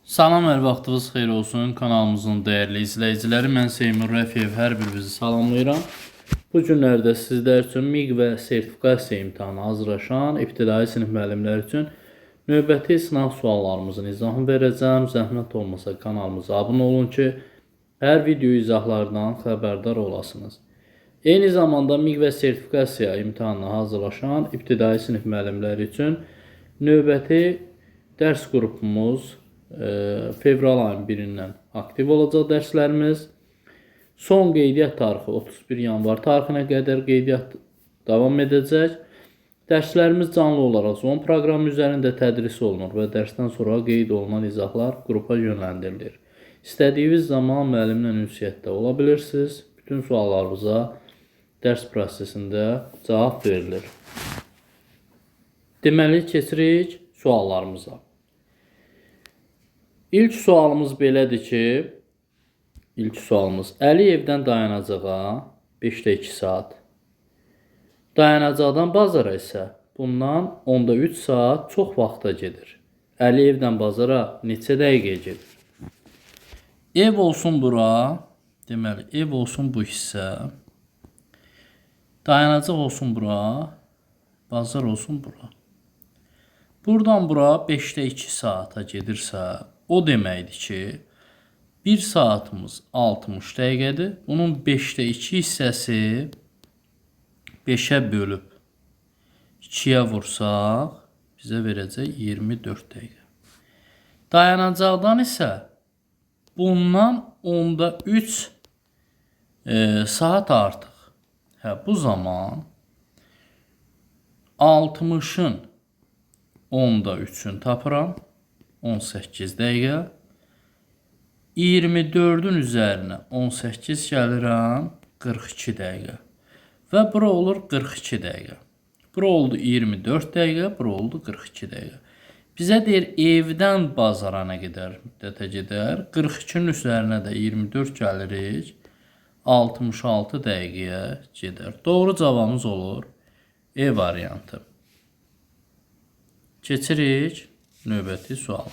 Salam, hər vaxtınız xeyir olsun. Kanalımızın dəyərli izləyiciləri, mən Seymur Rəfiyev, hər birinizi salamlayıram. Bu günlərdə sizlər üçün MİQ və sertifikasiya imtahanı hazırlaşan ibtidai sinif müəllimləri üçün növbəti sınav suallarımızın izahını verəcəm. Zəhmət olmasa kanalımıza abunə olun ki, hər video izahlardan xəbərdar olasınız. Eyni zamanda MİQ və sertifikasiya imtahanına hazırlaşan ibtidai sinif müəllimləri üçün növbəti dərs qrupumuz fevral ayın 1-dən aktiv olacaq dərslərimiz. Son qeydiyyat tarixi 31 yanvar tarixinə qədər qeydiyyat davam edəcək. Dərslərimiz canlı olaraq Zoom proqramı üzərində tədris olunur və dərsdən sonra qeyd olunan izahlar qrupa yönləndirilir. İstədiyiniz zaman müəllimlə ünsiyyətdə ola bilirsiniz. Bütün suallarınıza dərs prosesində cavab verilir. Deməli, keçirik suallarımıza. İlk sualımız belədir ki, Əliyevdən dayanacağa 5-də 2 saat, dayanacaqdan bazara isə bundan 10-da 3 saat çox vaxta gedir. Əliyevdən bazara neçə dəqiqə gedir? Ev olsun bura, deməli, ev olsun bu hissə, dayanacaq olsun bura, bazar olsun bura. Buradan bura 5-də 2 saata gedirsə, o deməkdir ki, 1 saatımız 60 dəqiqədir. Bunun 5-də 2 hissəsi 5-ə bölüb 2-yə vursaq, bizə verəcək 24 dəqiqə. Dayanacaqdan isə bundan 10-da 3 saat artıq. Bu zaman 60-ın 10-da 3-ünü tapıram. 18 dəqiqə. 24-ün üzərinə 18 gəlirəm, 42 dəqiqə. Və bura olur 42 dəqiqə. Bura oldu 24 dəqiqə, bura oldu 42 dəqiqə. Bizə deyir, evdən bazara nə qədər müddətə gedər? 42-nin üzərinə də 24 gəlirik, 66 dəqiqəyə gedər. Doğru cavabımız olur E variantı. Keçirik növbəti suala.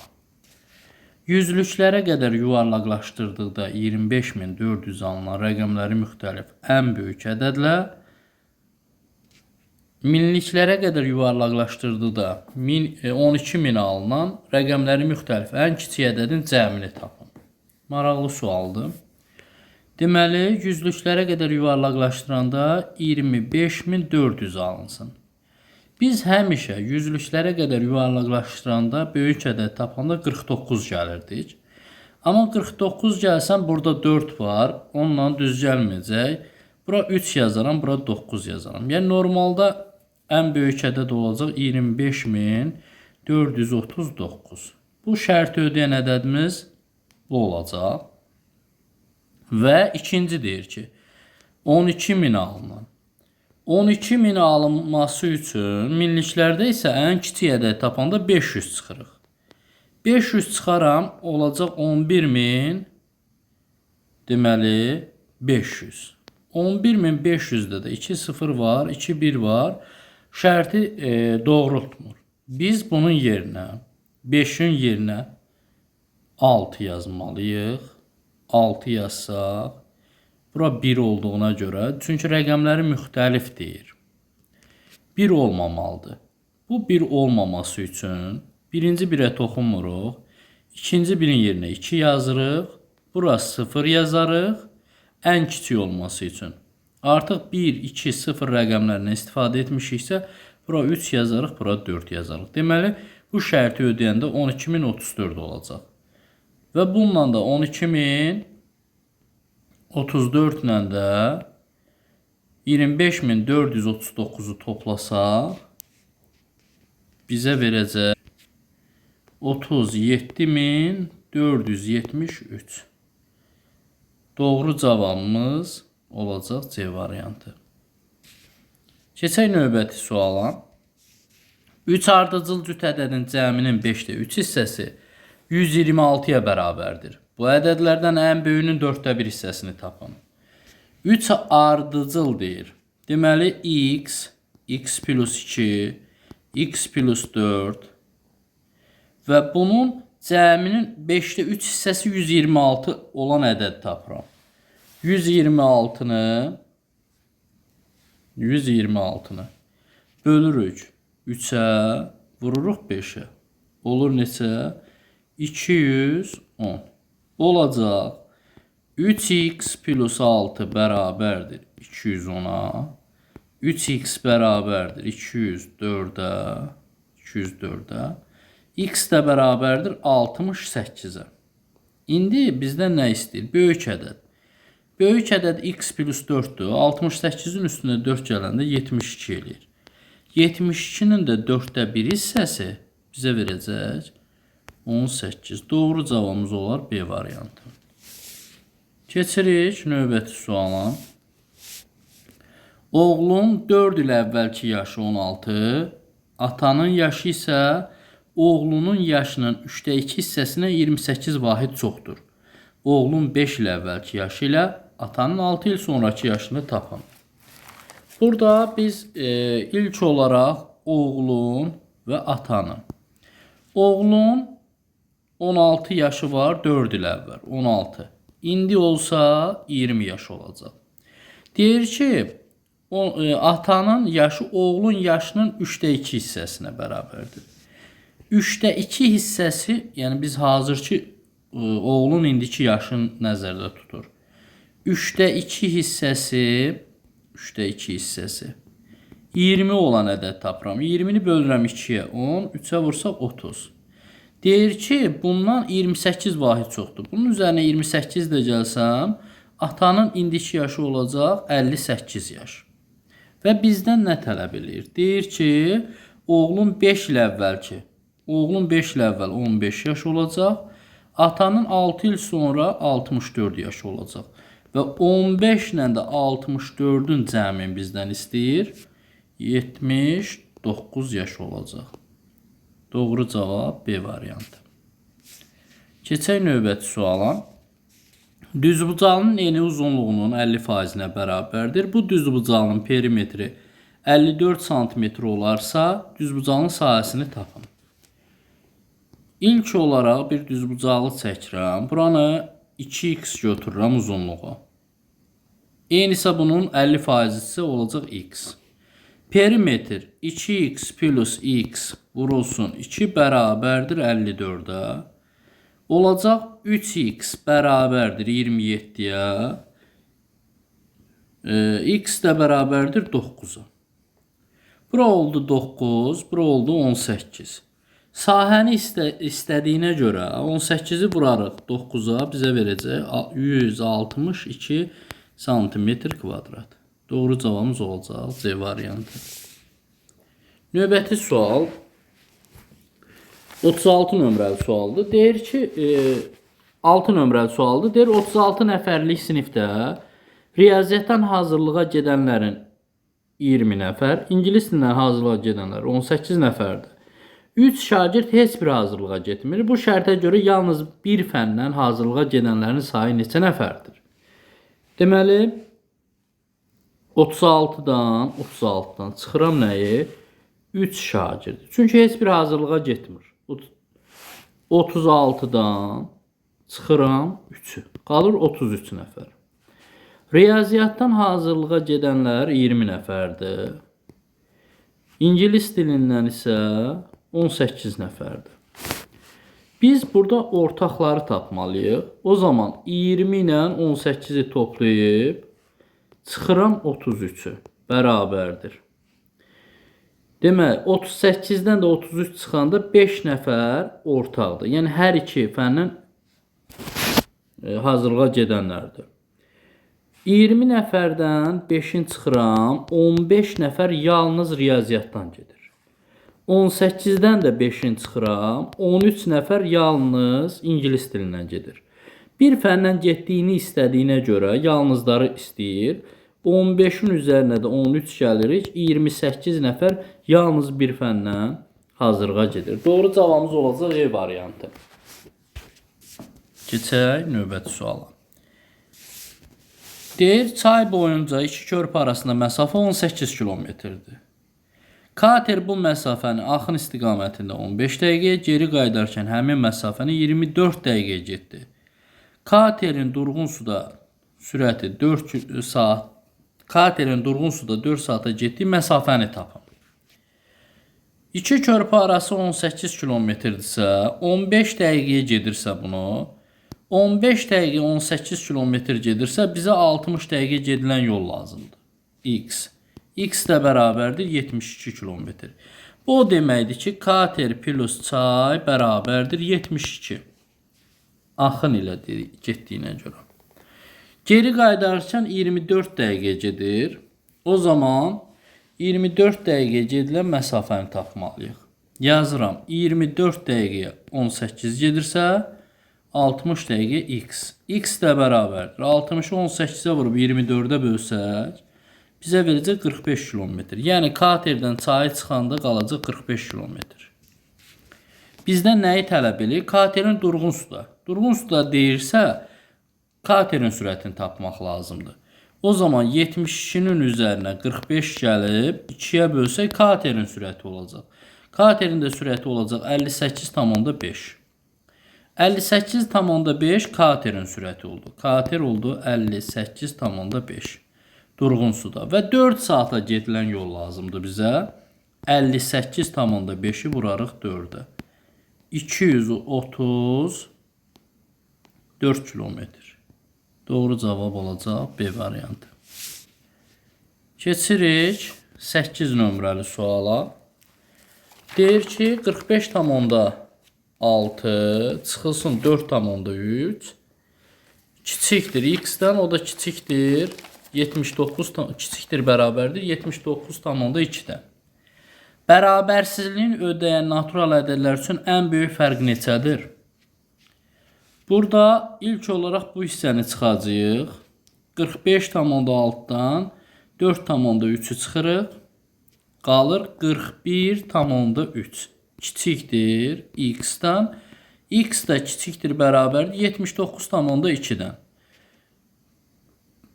Yüzlüklərə qədər yuvarlaqlaşdırdıqda 25.400 alınan rəqəmləri müxtəlif ən böyük ədədlə, minliklərə qədər yuvarlaqlaşdırdıqda 12.000 alınan rəqəmləri müxtəlif ən kiçik ədədin cəmini tapın. Maraqlı sualdır. Deməli, yüzlüklərə qədər yuvarlaqlaşdıranda 25.400 alınsın. Biz həmişə yüzlüklərə qədər yuvarlaqlaşdıranda böyük ədəd tapanda 49 gəlirdik. Amma 49 gəlsən, burada 4 var, onunla düz gəlməyəcək. Bura 3 yazaram, bura 9 yazaram. Yəni, normalda ən böyük ədəd olacaq 25.439. Bu şərti ödəyən ədədimiz bu olacaq. Və ikinci deyir ki, 12.000 alınan. 12.000 alınması üçün minliklərdə isə ən kiçik ədəd tapanda 500 çıxırıq. 500 çıxaram, olacaq 11.000, deməli 500. 11.500-də də 2 0 var, 2 1 var. Şərti doğrultmur. Biz bunun yerinə, 5-in yerinə 6 yazmalıyıq. 6 yazsaq, bura 1 olduğuna görə, çünki rəqəmləri müxtəlif deyir. 1 olmamalıdır. Bu 1 olmaması üçün birinci 1-ə toxunmuruq. İkinci 1-in yerinə 2 yazırıq. Bura 0 yazarıq. Ən kiçik olması üçün. Artıq 1, 2, 0 rəqəmlərindən istifadə etmişiksə, bura 3 yazarıq, bura 4 yazarıq. Deməli, bu şərti ödəyəndə 12.034 olacaq. Və bununla da 12.034 ilə də 25.439-u toplasaq, bizə verəcək 37.473. Doğru cavabımız olacaq C variantı. Keçək növbəti suala. 3 ardıcıl cüt ədədin cəminin 5-də 3 hissəsi 126-ya bərabərdir. Bu ədədlərdən ən böyüyünün 4-də 1 hissəsini tapın. 3 ardıcıl deyir. Deməli, x plus 2, x plus 4 və bunun cəminin 5-də 3 hissəsi 126 olan ədəd tapıram. 126-nı bölürük 3-ə, vururuq 5-ə. Olur neçə? 210. Olacaq 3x plus 6 bərabərdir 210-a. 3x bərabərdir 204-ə. X də bərabərdir 68-ə. İndi bizdən nə istəyir? Böyük ədəd. Böyük ədəd x plus 4-dür. 68-in üstünə 4 gələndə 72 eləyir. 72-nin də 4-də 1 hissəsi bizə verəcək 18. Doğru cavabımız olar B variantı. Keçirik növbəti suala. Oğlun 4 il əvvəlki yaşı 16, atanın yaşı isə oğlunun yaşının 3-də 2 hissəsinə 28 vahid çoxdur. Oğlun 5 il əvvəlki yaşı ilə atanın 6 il sonraki yaşını tapın. Burada biz ilk olaraq oğlun və atanın. Oğlun 16 yaşı var 4 il əvvəl. 16. İndi olsa 20 yaş olacaq. Deyir ki, atanın yaşı oğlun yaşının 3-də 2 hissəsinə bərabərdir. 3-də 2 hissəsi, yəni biz hazırki oğlun indiki yaşını nəzərdə tutur. 3-də 2 hissəsi 20 olan ədəd tapıram. 20-ni bölürəm 2-yə 10, 3-ə vursaq 30. Deyir ki, bundan 28 vahid çoxdur. Bunun üzərinə 28 də gəlsəm, atanın indiki yaşı olacaq 58 yaş. Və bizdən nə tələb edir? Deyir ki, oğlun 5 il əvvəl 15 yaş olacaq. Atanın 6 il sonra 64 yaş olacaq. Və 15 ilə də 64-ün cəmin bizdən istəyir. 79 yaş olacaq. Doğru cavab B variantı. Keçək növbəti suala. Düzbucağının eni uzunluğunun 50%-nə bərabərdir. Bu düzbucağının perimetri 54 cm olarsa, düzbucağının sahəsini tapın. İlk olaraq bir düzbucağı çəkirəm. Buranı 2x götürürəm uzunluğu. En isə bunun 50%-si olacaq x. Perimetr 2x plus x vurulsun 2 bərabərdir 54-ə. Olacaq 3x bərabərdir 27-yə. X də bərabərdir 9-a. Bura oldu 9, bura oldu 18. Sahəni istədiyinə görə 18-i vurarıq 9-a, bizə verəcək 162 cm kvadrat. Doğru cavabımız olacaq C variantı. Növbəti sual 36 nömrəli sualdır. Deyir ki, 6 nömrəli sualdır. Deyir 36 nəfərlik sinifdə riyaziyyatdan hazırlığa gedənlərin 20 nəfər, ingilis dilindən hazırlığa gedənlər 18 nəfərdir. 3 şagird heç bir hazırlığa getmir. Bu şərtə görə yalnız bir fəndən hazırlığa gedənlərin sayı neçə nəfərdir? Deməli 36-dan çıxıram nəyi? 3 şagird. Çünki heç bir hazırlığa getmir. 36-dan çıxıram 3-ü. Qalır 33 nəfər. Riyaziyyatdan hazırlığa gedənlər 20 nəfərdir. İngilis dilindən isə 18 nəfərdir. Biz burada ortaqları tapmalıyıq. O zaman 20 ilə 18-i toplayıb çıxıram 33-ü. Bərabərdir. Demək, 38-dən də 33 çıxanda 5 nəfər ortaqdır. Yəni, hər iki fəndən hazırlığa gedənlərdir. 20 nəfərdən 5-in çıxıram, 15 nəfər yalnız riyaziyyatdan gedir. 18-dən də 5-in çıxıram, 13 nəfər yalnız ingilis dilindən gedir. Bir fəndən getdiyini istədiyinə görə yalnızları istəyir. 15-in üzərinə də 13 gəlirik. 28 nəfər yalnız bir fəndən hazırlığa gedir. Doğru cavabımız olacaq E variantı. Keçək növbəti suala. Deyir, çay boyunca iki körpü arasında məsafə 18 kilometrdir. Kater bu məsafəni axın istiqamətində 15 dəqiqəyə, geri qayıdarkən həmin məsafəni 24 dəqiqəyə getdi. Katerin durğun suda sürəti 4 saat, katerin durğun suda 4 saata getdiyi məsafəni tapın. İki körpü arası 18 kilometrdirsə, 15 dəqiqəyə gedirsə bunu, 15 dəqiqə 18 kilometr gedirsə, bizə 60 dəqiqə gedilən yol lazımdır. X. X də bərabərdir 72 kilometr. Bu o deməkdir ki, kater plus çay bərabərdir 72. Axın ilə getdiyinə görə. Geri qayıdarkən 24 dəqiqə gedir. O zaman 24 dəqiqə gedilən məsafəni tapmalıyıq. Yazıram. 24 dəqiqə 18 gedirsə, 60 dəqiqə x. X də bərabərdir. 60-ı 18-ə vurub 24-ə bölsək, bizə verəcək 45 kilometr. Yəni katerdən çayı çıxanda qalacaq 45 kilometr. Bizdən nəyi tələb edir? Katerin durğun suda. Durğun suda deyirsə, katerin sürətini tapmaq lazımdır. O zaman 72-nin üzərinə 45 gəlib 2-yə bölsək katerin sürəti olacaq. Katerin də sürəti olacaq 58,5. 58,5 katerin sürəti oldu. Kater oldu 58,5 durğun suda. Və 4 saata gedilən yol lazımdır bizə. 58,5-i vurarıq 4-ə. 234 kilometr. Doğru cavab olacaq B variantı. Keçirik 8 nömrəli suala. Deyir ki 45,6 çıxılsın 4,3 kiçikdir x-dən, o da kiçikdir 79, kiçikdir bərabərdir 79,2-dən. Bərabərsizliyin ödəyən natural ədədlər üçün ən böyük fərq neçədir? Burada ilk olaraq bu hissəni çıxacağıq. 45,6-dan 4,3-ü çıxırıq. Qalır 41,3. Kiçikdir x-dan. X də kiçikdir bərabərdir 79,2-dən.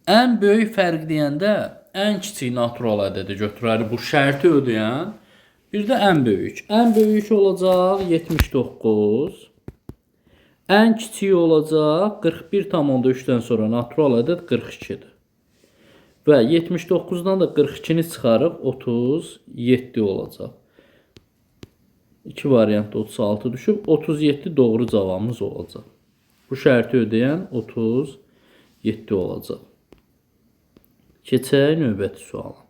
Ən böyük fərq deyəndə ən kiçik natural ədədi götürərik. Bu şərti ödəyən. Bir də ən böyük. Ən böyük olacaq 79. Ən kiçik olacaq 41,3-dən sonra natural ədəd 42-dir. Və 79-dan da 42-ni çıxarıq 37 olacaq. 2 variantda 36 düşüb 37 doğru cavabımız olacaq. Bu şərti ödəyən 37 olacaq. Keçək növbəti suala.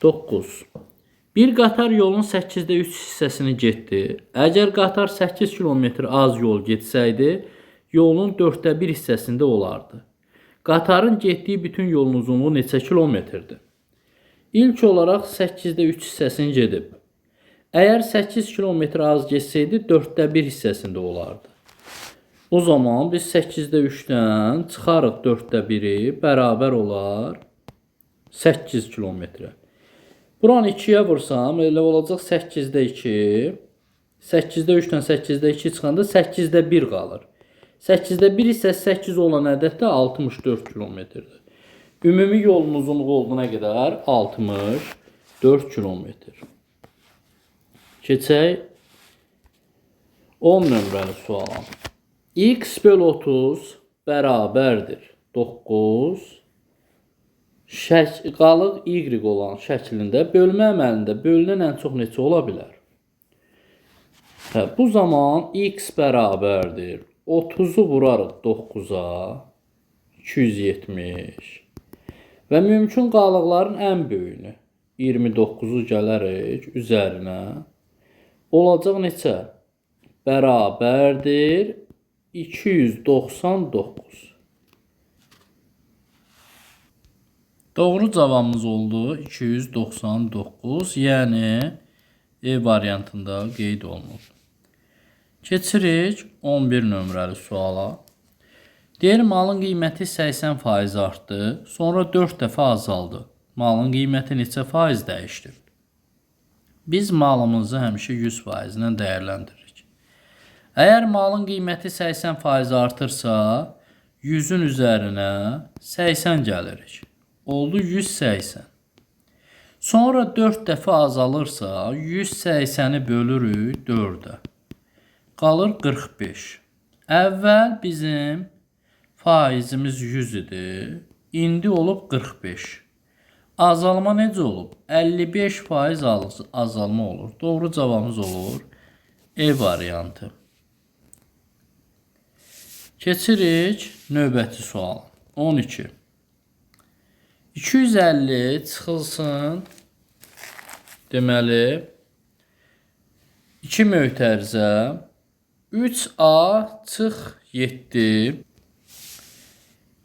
9. Bir qatar yolun 8-də 3 hissəsini getdi. Əgər qatar 8 kilometr az yol getsəydi, yolun 4-də 1 hissəsində olardı. Qatarın getdiyi bütün yolun uzunluğu neçə kilometrdir? İlk olaraq 8-də 3 hissəsini gedib. Əgər 8 kilometr az getsəydi, 4-də 1 hissəsində olardı. O zaman biz 8-də 3-dən çıxarıq 4-də 1-i, bərabər olar 8 kilometrə. Buranı 2-yə vursam, elə olacaq 8-də 2. 8-də 3-dən 8-də 2 çıxanda 8-də 1 qalır. 8-də 1 isə 8 olan ədəd də 64 kilometrdir. Ümumi yolun uzunluğu olduğuna qədər 64 kilometr. Keçək 10 nömrəli suala. X bölü 30 bərabərdir 9. Qalıq y olan şəklində bölmə əməlində bölünən ən çox neçə ola bilər? Bu zaman x bərabərdir 30-u vurarıq 9-a 270 və mümkün qalıqların ən böyüyünü 29-u gələrik üzərinə olacaq neçə? Bərabərdir 299. Doğru cavabımız oldu 299, yəni E variantında qeyd olunur. Keçirik 11 nömrəli suala. Deyir malın qiyməti 80% artdı, sonra 4 dəfə azaldı. Malın qiyməti neçə faiz dəyişdi? Biz malımızı həmişə 100% ilə dəyərləndiririk. Əgər malın qiyməti 80% artırsa, 100-ün üzərinə 80 gəlirik. Oldu 180. Sonra 4 dəfə azalırsa 180-i bölürük 4-ə. Qalır 45. Əvvəl bizim faizimiz 100 idi. İndi olub 45. Azalma necə olub? 55% azalma olur. Doğru cavabımız olur E variantı. Keçirik növbəti sual. 12. 250 çıxılsın. Deməli 2 mötərizə 3A çıx 7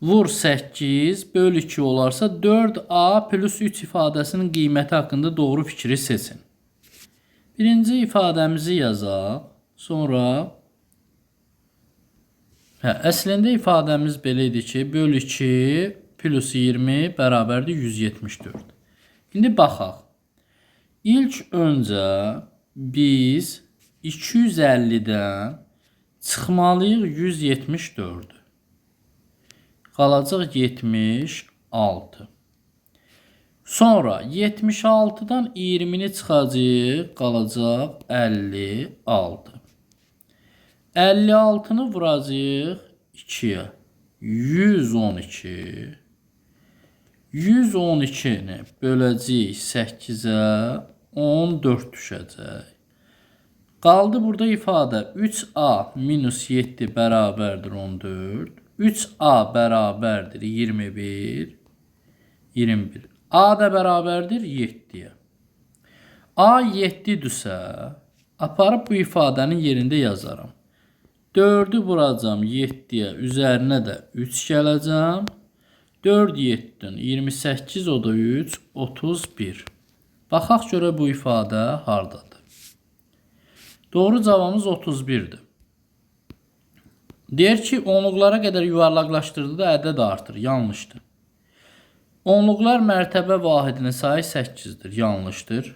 vur 8 böl 2 olarsa 4A plus 3 ifadəsinin qiyməti haqqında doğru fikri seçin. Birinci ifadəmizi yazaq. Sonra əslində ifadəmiz belə idi ki, böl 2 plus 20 bərabərdir 174. İndi baxaq. İlk öncə biz 250-dən çıxmalıyıq 174-ü. Qalacaq 76. Sonra 76-dan 20-ni çıxacaq, qalacaq 56. 56-nı vuracaq 2-yə. 112. 112-ni böləcəyik 8-ə, 14 düşəcək. Qaldı burada ifadə 3A minus 7 bərabərdir 14. 3A bərabərdir 21. 21. A da bərabərdir 7-yə. A 7-dirsə, aparıb bu ifadənin yerində yazaram. 4-ü vuracam 7-yə, üzərinə də 3 gələcəm. 4 7-dən 28, o da 3, 31. Baxaq görə bu ifadə hardadır? Doğru cavabımız 31-dir. Deyir ki, onluqlara qədər yuvarlaqlaşdırdıqda ədəd artır. Yanlışdır. Onluqlar mərtəbə vahidinin sayı 8-dir. Yanlışdır.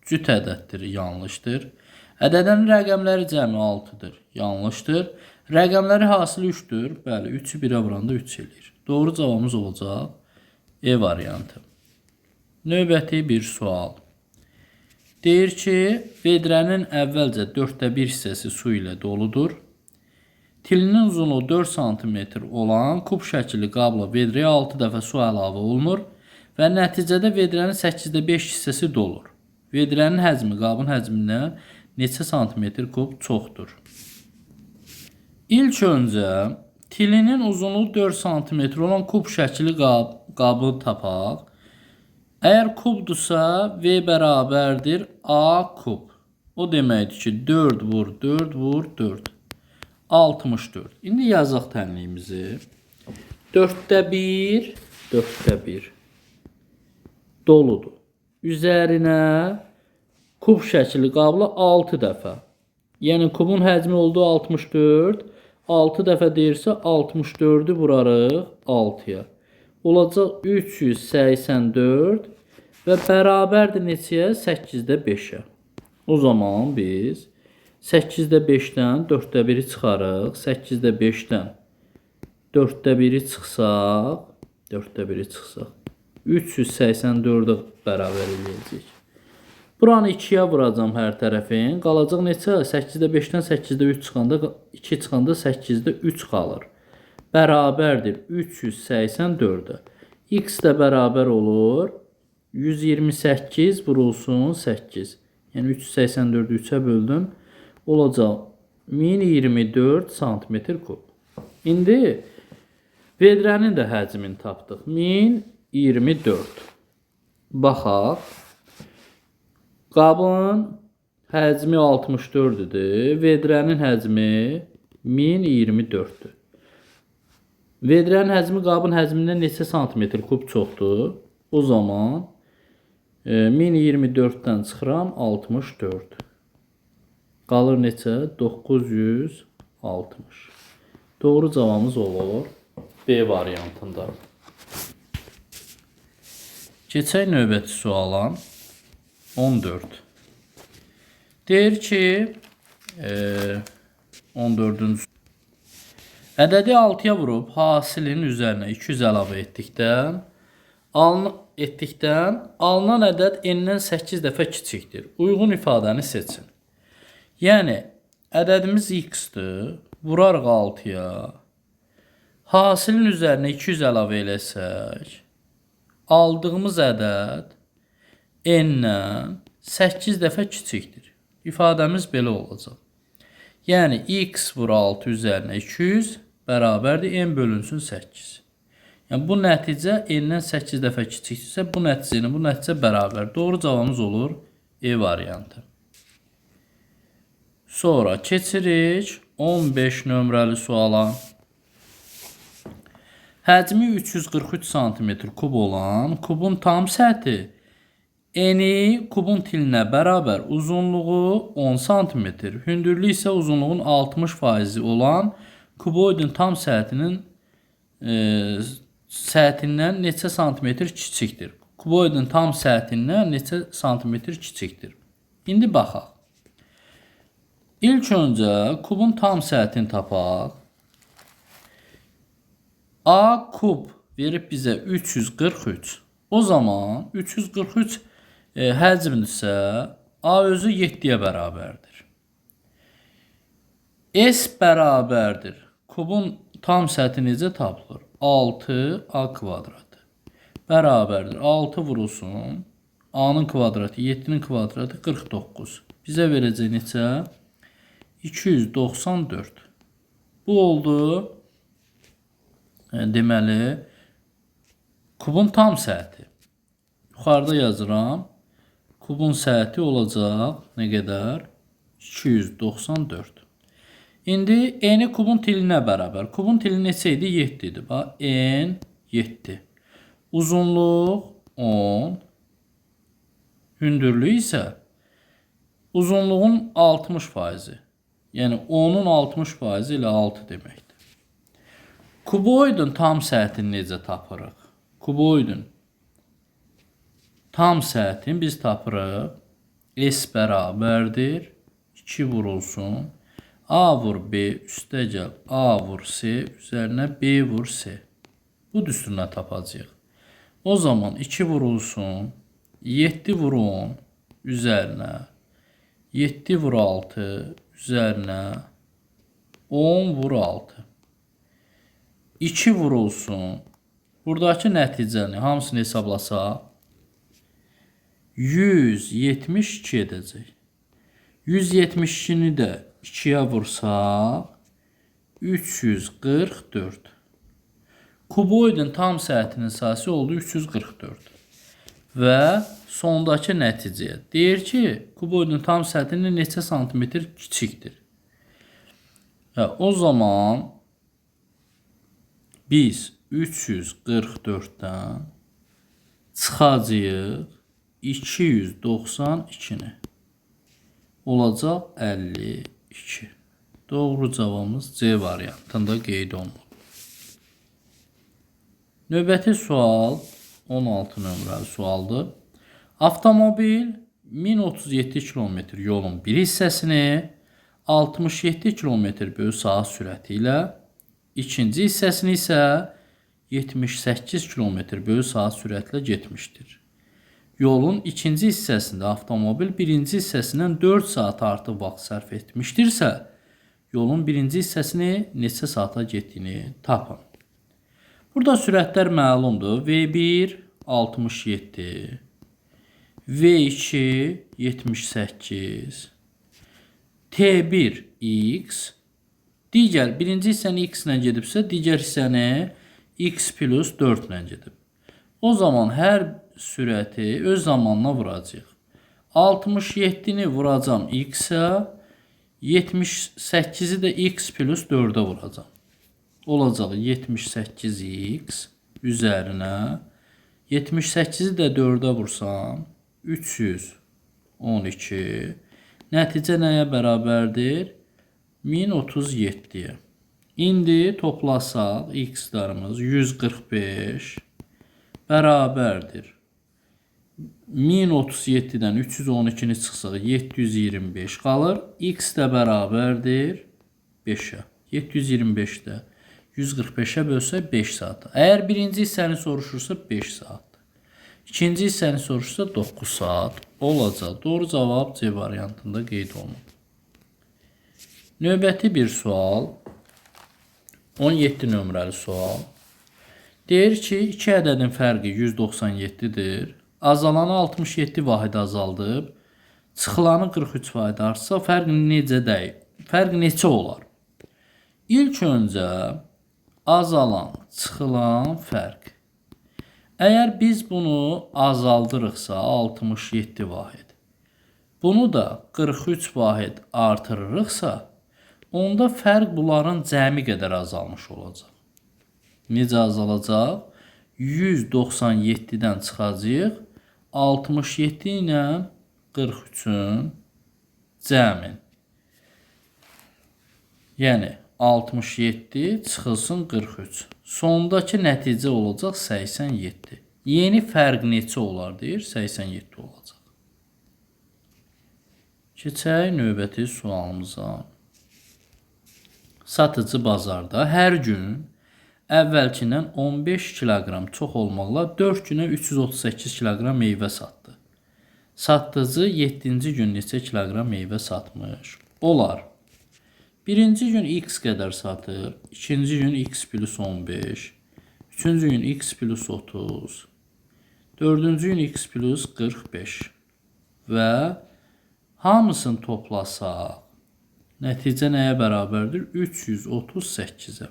Cüt ədəddir. Yanlışdır. Ədədin rəqəmləri cəmi 6-dır. Yanlışdır. Rəqəmləri hasılı 3-dür. Bəli, 3-ü 1-ə vuranda 3 eləyir. Doğru cavabımız olacaq E variantı. Növbəti bir sual. Deyir ki, vedrənin əvvəlcə 4də 1 hissəsi su ilə doludur. Tilinin uzunluğu 4 cm olan kub şəkilli qabla vedrəyə 6 dəfə su əlavə olunur və nəticədə vedrənin 8də 5 hissəsi dolur. Vedrənin həcmi qabın həcmindən neçə santimetr kub çoxdur? İlk öncə tilinin uzunluğu 4 cm olan kub şəkilli qabı tapaq. Əgər kubdursa V bərabərdir A kub. O deməkdir ki 4 vur 4 vur 4. 64. İndi yazaq tənliyimizi. 4də 1 4də 1 doludur. Üzərinə kub şəkilli qabla 6 dəfə. Yəni kubun həcmi oldu 64. 6 dəfə deyirsə 64-ü vurarıq 6-ya. Olacaq 384 və bərabərdir neçəyə? 8də 5-ə. O zaman biz 8də 5-dən 4də 1-i çıxarıq. 8də 5-dən 4də 1-i çıxsaq, 384-ə bərabər eləyəcək. Buranı 2-yə vuracam hər tərəfin. Qalacaq neçə? 8də 5-dən 8də 3 çıxanda 2 çıxanda 8də 3 qalır. Bərabərdir 384-ə. X də bərabər olur 128 vurulsun 8. Yəni 384-ü 3-ə böldüm. Olacaq 1024 cm kub. İndi vedrənin də həcmini tapdıq. 1024. Baxaq. Qabın həcmi 64-dür. Vedrənin həcmi 1024-dür. Vedrənin həcmi qabın həcmindən neçə santimetr kub çoxdur? O zaman 1024-dən çıxıram 64. Qalır neçə? 960. Doğru cavabımız olur B variantında. Keçək növbəti suala. 14. Deyir ki 14-cü ədədi 6-ya vurub hasilinin üzərinə 200 əlavə etdikdə alınan ədəd n-dən 8 dəfə kiçikdir. Uyğun ifadəni seçin. Yəni, ədədimiz x-dir. Vurarıq 6-ya. Hasilin üzərinə 200 əlavə eləsək, aldığımız ədəd n-dən 8 dəfə kiçikdir. İfadəmiz belə olacaq. Yəni, x vur 6 üzərinə 200 bərabərdir n bölünsün 8. Yəni, bu nəticə n-dən 8 dəfə kiçikdirsə, bu nəticə bərabər. Doğru cavabımız olur E variantı. Sonra keçirik 15 nömrəli suala. Həcmi 343 cm kub olan kubun tam səthi eni kubun tilinə bərabər, uzunluğu 10 cm, hündürlüyü isə uzunluğun 60% olan kuboidin tam səthindən neçə santimetr kiçikdir? Kuboidin tam səthindən neçə santimetr kiçikdir? İndi baxaq. İlk öncə kubun tam səthini tapaq. A kub verib bizə 343. O zaman 343 həcmdirsə, A özü 7-yə bərabərdir. S bərabərdir. Kubun tam səthi necə tapılır? 6A kvadratı. Bərabərdir. 6 vurulsun. A-nın kvadratı, 7-nin kvadratı 49. Bizə verəcək neçə? 294. Bu oldu. Deməli, kubun tam səthi. Yuxarıda yazıram. Kubun səthi olacaq nə qədər? 294. İndi n kubun tilinə bərabər. Kubun tili neçə idi? 7 idi. Bax, n 7. Uzunluq 10. Hündürlüyü isə uzunluğun 60%. Yəni 10'un 60% ilə 6 deməkdir. Kuboidin tam səthini necə tapırıq? Kuboidin tam səthini biz tapırıq. S bərabərdir. 2 vurulsun. A vur B üstə gəl. A vur C üzərinə B vur C. Bu düsturuna tapacağıq. O zaman 2 vurulsun. 7 vur 10 üzərinə. 7 vur 6 üzərinə 10 vur 6. 2 vurulsun. Buradakı nəticəni hamısını hesablasaq 172 edəcək. 172-ni də 2-yə vursaq 344. Kuboidin tam səthinin sahəsi oldu 344. Və sondakı nəticəyə deyir ki, kuboidin tam səthinin neçə santimetr kiçikdir? O zaman biz 344-dən çıxacağıq 292-ni. Olacaq 52. Doğru cavabımız C variantında qeyd olunur. Növbəti sual 16 nömrəli sualdır. Avtomobil 1037 km yolun bir hissəsini 67 km/saat sürəti ilə, ikinci hissəsini isə 78 km/saat sürətlə getmişdir. Yolun ikinci hissəsində avtomobil birinci hissəsindən 4 saat artıq vaxt sərf etmişdirsə, yolun birinci hissəsini neçə saata getdiyini tapın. Burada sürətlər məlumdur. V1 67, V2 78, T1 x, digər birinci hissəni x ilə gedibsə, digər hissəni x plus 4 ilə gedib. O zaman hər sürəti öz zamanına vuracaq. 67-ni vuracam x-ə, 78-i də x plus 4-ə vuracam. Olacaq 78x üzərinə 78-i də 4-ə vursam 312. Nəticə nəyə bərabərdir? 1037-yə. İndi toplasaq x-larımız 145 bərabərdir. 1037-dən 312-ni çıxsaq 725 qalır. X də bərabərdir 5-ə. 725-də 145-ə bölsək 5 saat. Əgər birinci hissəni soruşursa 5 saat. İkinci hissəni soruşsa 9 saat olacaq. Doğru cavab C variantında qeyd olunub. Növbəti bir sual. 17 nömrəli sual. Deyir ki, 2 ədədin fərqi 197-dir. Azalanı 67 vahid azaldıb, çıxılanı 43 vahid artsa, fərq necə dəyib? Fərq neçə olar? İlk öncə azalan, çıxılan fərq. Əgər biz bunu azaldırıqsa 67 vahid, bunu da 43 vahid artırırıqsa, onda fərq bunların cəmi qədər azalmış olacaq. Necə azalacaq? 197-dən çıxacaq, 67 ilə 43-ün cəmin. Yəni 67 çıxılsın 43. Sondakı nəticə olacaq 87. Yeni fərq neçə olar deyir? 87 olacaq. Keçək növbəti sualımıza. Satıcı bazarda hər gün əvvəlkindən 15 kiloqram çox olmaqla 4 günə 338 kiloqram meyvə satdı. Satıcı 7-ci gün neçə kiloqram meyvə satmış? Olar. Birinci gün x qədər satır, ikinci gün x plus 15, üçüncü gün x plus 30, dördüncü gün x plus 45 və hamısını toplasaq, nəticə nəyə bərabərdir? 338-ə.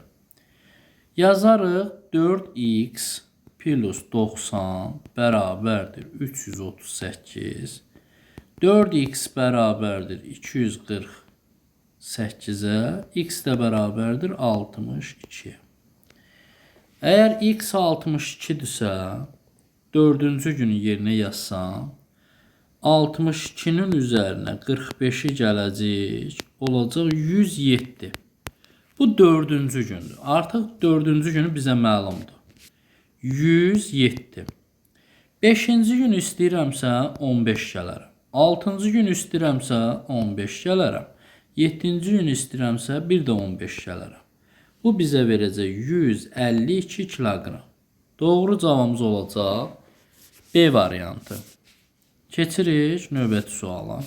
Yazarıq 4x plus 90 bərabərdir 338, 4x bərabərdir 248-ə, x də bərabərdir 62. Əgər x 62-dirsə, 4-cü günü yerinə yazsam, 62-nin üzərinə 45-i gələcək, olacaq 107. Bu 4-cü gündür. Artıq 4-cü günü bizə məlumdur. 107. 5-ci gün istəyirəmsə 15 gələrəm. 6-cı gün istəyirəmsə 15 gələrəm. 7-ci gün istəyirəmsə bir də 15 gələrəm. Bu bizə verəcək 152 kiloqram. Doğru cavabımız olacaq B variantı. Keçirik növbəti suala.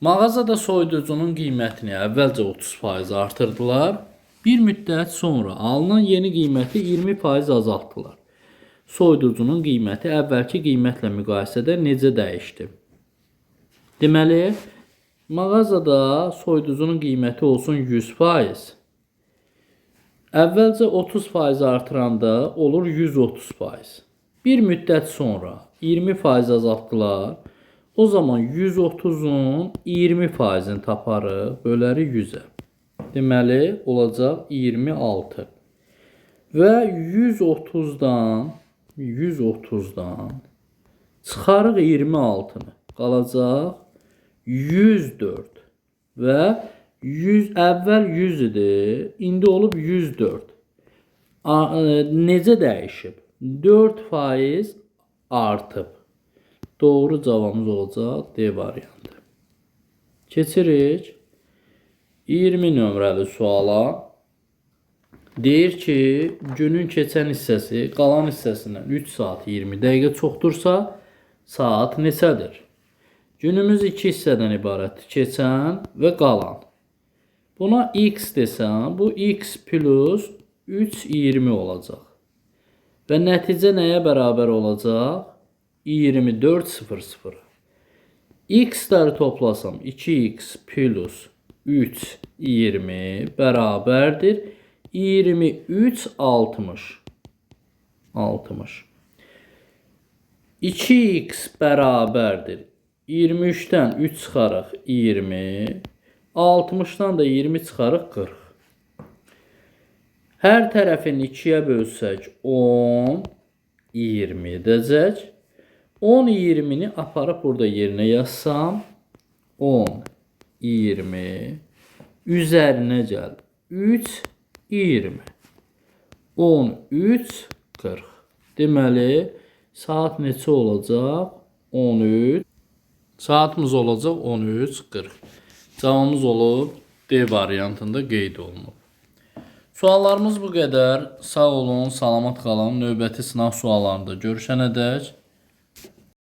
Mağazada soyuducunun qiymətini əvvəlcə 30% artırdılar. Bir müddət sonra alınan yeni qiyməti 20% azaltdılar. Soyuducunun qiyməti əvvəlki qiymətlə müqayisədə necə dəyişdi? Deməli, mağazada soyuducunun qiyməti olsun 100%. Əvvəlcə 30% artıranda olur 130%. Bir müddət sonra 20% azaltdılar. O zaman 130-un 20%-ni taparıq, bölərik 100-ə. Deməli, olacaq 26. Və 130-dan çıxarıq 26-nı. Qalacaq 104. Və 100, əvvəl 100 idi, indi olub 104. Necə dəyişib? 4% artıb. Doğru cavabımız olacaq D variantı. Keçirik 20 nömrəli suala. Deyir ki, günün keçən hissəsi qalan hissəsindən 3 saat 20 dəqiqə çoxdursa, saat neçədir? Günümüz 2 hissədən ibarətdir. Keçən və qalan. Buna x desəm, bu x plus 3,20 olacaq. Və nəticə nəyə bərabər olacaq? 24,00. X-ləri toplasam 2x plus 3,20 bərabərdir 23,60. 2x bərabərdir 23-dən 3 çıxarıq 20, 60-dan da 20 çıxarıq 40. Hər tərəfini 2-yə bölsək 10, 20 edəcək. 10, 20-ni aparıb burada yerinə yazsam, 10, 20, üzərinə gəl, 3, 20, 13, 40. Deməli, saat neçə olacaq? 13. Saatımız olacaq 13, 40. Cavabımız olub D variantında qeyd olunub. Suallarımız bu qədər. Sağ olun, salamat qalın. Növbəti sınaq suallarında görüşənədək